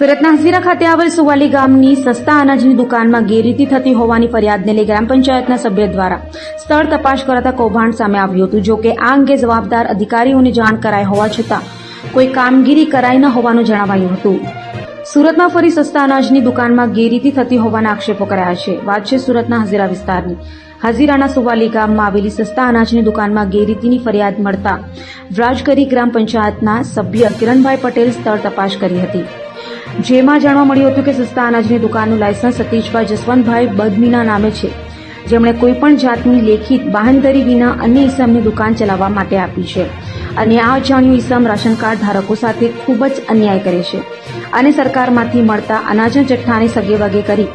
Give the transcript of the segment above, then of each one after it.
સુરતના હઝીરા ખાતે આવેલ સુવાલી ગામની સસ્તા અનાજની દુકાનમાં ગેરરીતિ થતી હોવાની ફરિયાદને લઈ ગ્રામ પંચાયતના સભ્ય દ્વારા સ્થળ તપાસ કરાતા કૌભાંડ સામે આવ્યું હતું. જો કે આ અંગે જવાબદાર અધિકારીઓને જાણ કરાઈ હોવા છતાં કોઈ કામગીરી કરાઈ ન હોવાનું જણાવાયું હતું. સુરતમાં ફરી સસ્તા અનાજની દુકાનમાં ગેરરીતિ થતી હોવાના આક્ષેપો કરાયા છે. વાત છે સુરતના હઝીરા વિસ્તારની. હઝીરાના સુવાલી ગામમાં આવેલી સસ્તા અનાજની દુકાનમાં ગેરરીતિની ફરિયાદ મળતા વ્રાજગરી ગ્રામ પંચાયતના સભ્ય કિરણભાઈ પટેલ સ્થળ તપાસ કરી હતી. જેમાં જાણવા મળ્યું હતું કે સસ્તા અનાજની દુકાનનું લાયસન્સ સતીશભાઈ જસવંતભાઈ બદમીના નામે છે, જેમણે કોઈપણ જાતની લેખિત બાંહેધરી વિના અન્ય ઈસમને દુકાન ચલાવવા માટે આપી છે અને આ અજાણ્યું ઈસમ રાશન કાર્ડ ધારકો સાથે ખૂબ જ અન્યાય કરે છે અને સરકારમાંથી મળતા અનાજના જથ્થાને સગેવગે કરી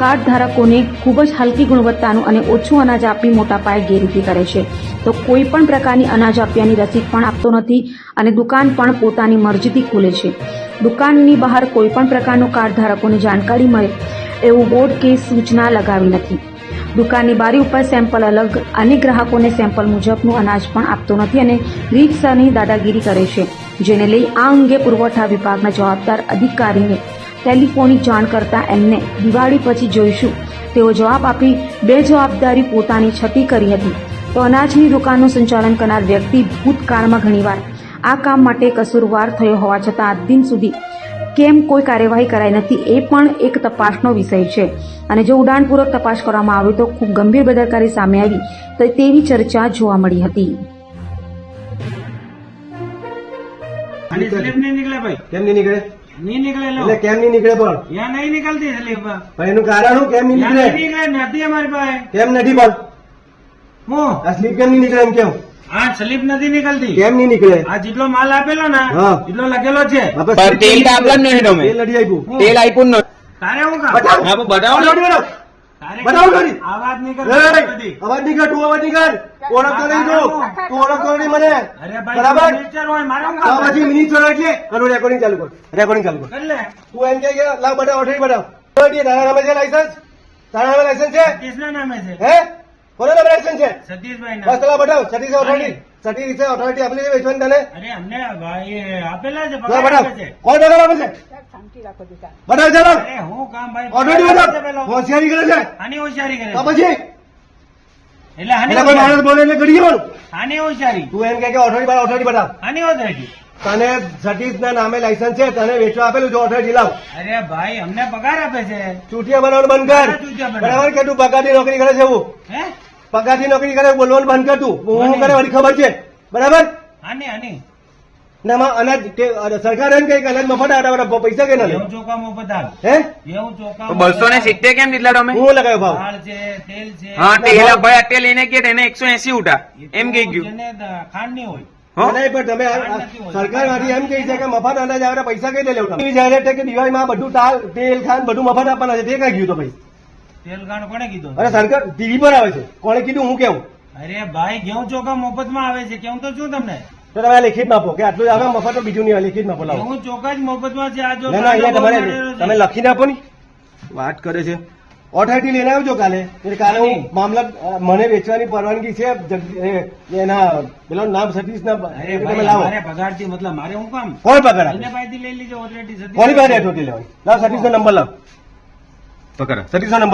કાર્ડ ધારકોને ખૂબ જ હલકી ગુણવત્તાનું અને ઓછું અનાજ આપી મોટા પાયે ગેરરીતિ કરે છે. તો કોઈ પણ પ્રકારની અનાજ આપ્યાની રસીદ પણ આપતો નથી અને દુકાન પણ પોતાની મરજીથી ખોલે છે. દુકાનની બહાર કોઈ પણ પ્રકારનું કાર્ડ ધારકોને જાણકારી મળે એવું બોર્ડ કે સૂચના લગાવી નથી. દુકાનની બારી ઉપર સેમ્પલ અલગ અને ગ્રાહકોને સેમ્પલ મુજબનું અનાજ પણ આપતો નથી અને રીતસરની દાદાગીરી કરે છે, જેને લઈ આ અંગે પુરવઠા વિભાગના જવાબદાર અધિકારીને ટેલિફોનિક જાણ કરતા એમને દિવાળી પછી જોઈશું તેવો જવાબ આપી બેજવાબદારી પોતાની છતી કરી હતી. તો અનાજની દુકાનનું સંચાલન કરનાર વ્યક્તિ ભૂતકાળમાં ઘણીવાર આ કામ માટે કસૂરવાર થયો હોવા છતાં આજ દિન સુધી કેમ કોઈ કાર્યવાહી કરાઈ નથી એ પણ એક તપાસનો વિષય છે અને જો ઉડાણપૂર્વક તપાસ કરવામાં આવી તો ખૂબ ગંભીર બેદરકારી સામે આવી તો તેવી ચર્ચા જોવા મળી હતી. કેમ નહીં નીકળે? नहीं निकले लो। એટલે કેમ નહીં નીકળે પણ? यहाँ नहीं निकलती स्लिप। પણ એનું કારણ શું? કેમ નહીં यहाँ નીકળે? नहीं निकले, नहीं हमारे पास। કેમ નથી પણ? હું આ સ્લીપ કેમ નહીં નીકળે એમ કેમ? આ સ્લિપ નથી નીકળતી. કેમ નહીં નીકળે? આ જેટલો માલ આપેલો ને હા. એટલો લખેલો છે. આપણે પણ તેલ તો આપલા જ નહીં તમે. તેલ નથી આપ્યું. તેલ આપ્યું જ તારે હું કામ? બતાવ. હા, પણ બતાવો ને. બતાવ. તારે બતાવો ખરી. આવાજ નહીં એ, કરતો બધી. અવાજ નહીં કર, તું અવાજ નહીં કર. ઓળખતો નહીં તું. તું ઓળખતો નહીં મને. અરે ભાઈ બરાબર? મિનિસ્ટર હોય મારે હું તો કામ? પછી મિનિટ થયો એટલે આનું રેકોર્ડિંગ ચાલુ કર. રેકોર્ડિંગ ચાલુ કર. કર લે. તું એમ કે લાવ બતાવ, ઓઠડી બતાવ. તારા નામે છે લાયસન્સ? તારા નામે લાયસન્સ છે? સતીશના નામે છે. હે? કોના નામે લાયસન્સ છે? સતીશભાઈ બસ ના. ચલા બતાવ. સતીશ ઓથોરિટી. સતીશ ઓથોરિટી આપેલી છે વેચવાની તને? અરે અમને ભાઈ આપેલા છે, ચલા પગાર બતાવ. આપે છે. કોણ પગાર આપે છે? બતાવ ચાલો. અરે હું કામ ભાઈ ઓથોરિટી પગાર આપે છે બતાવ. પેલો. હોશિયારી કરે છે. આની હોશિયારી કરે તો છે. પછી એટલે આની એટલે કોઈ માણસ હોશિયારી. બોલે એટલે કરી જવાનું. આની હોશિયારી. તું એમ કે ઓથોરિટી બતાવ. આની હોશિયારી. તને સતીશ ના નામે લાયસન્સ છે, તને વેચવા આપેલું છે, ઓથોરિટી લાવ. અરે ભાઈ અમને પગાર આપે છે. ચૂંટિયા બનાવવાનું બંધ કર. હા, ચૂંટિયા બનાવ. બરાબર કે તું પગારની નોકરી કરે છે એવું? હે પગારની નોકરી કરે એવું બોલવાનું બંધ કર તું. હું કરે વળી ખબર છે. બરાબર? આની ને આમાં અનાજ સરકાર એમ કહે કે અનાજ મફત આપે, પૈસા કે ના લે? એવું ચોખા મોફત આવે. હે? એવું ચોખા તો 270 કેમ દીધલા તમે? હું લગાવ્યો ભાવ? દાળ છે, તેલ છે. હા, તેલ ભાઈ અત્યારે લઈને ગયા એને 180 ઉઠા એમ કહી ગયું. જેને ખાંડ નહીં હોય. હો? નહીં, પણ તમે સરકાર માંથી એમ કહી છે કે મફત અનાજ આવે પૈસા કઈ દે લેવું? એવી જાહેરાત છે કે દિવાળીમાં બધું તેલ ખાંડ બધું મફત આપવાના છે, તે કઈ ગયું તો ભાઈ? તેલ ખાંડ કોને કીધું? અરે સરકાર ટીવી પર આવે છે, કોણે કીધું હું કેવું? અરે ભાઈ ઘઉં ચોખા મફતમાં આવે છે, કેવું તો શું તમને? તો તમે લેખિત આપો કે આટલું જ આવે મફત, તો બીજું નહીં આવે, લેખિત આપો લાવો. ઘઉં ચોખા જ મફતમાં છે. આ જો ના ના, અહીંયા તમારે મળેલો છે. તમે લખીને આપો ને. વાત કરે છે. ઓથોરિટી લઈને આવજો કાલે. એટલે કાલે હું મામલા મને વેચવાની પરવાનગી છે એના પેલો નામ સતીશ ના અરે તમે ભાઈ લાવો. મારે પગારથી મતલબ મારે હું કામ? કોણ પગાર આપે? એને પાસેથી લઈ લીજો ઓલરેડી. કોની પાસે ઓથોરિટી લેવાની? લાવ સતીશ નો નંબર લાવ. પકડ સતીશ નો નંબર.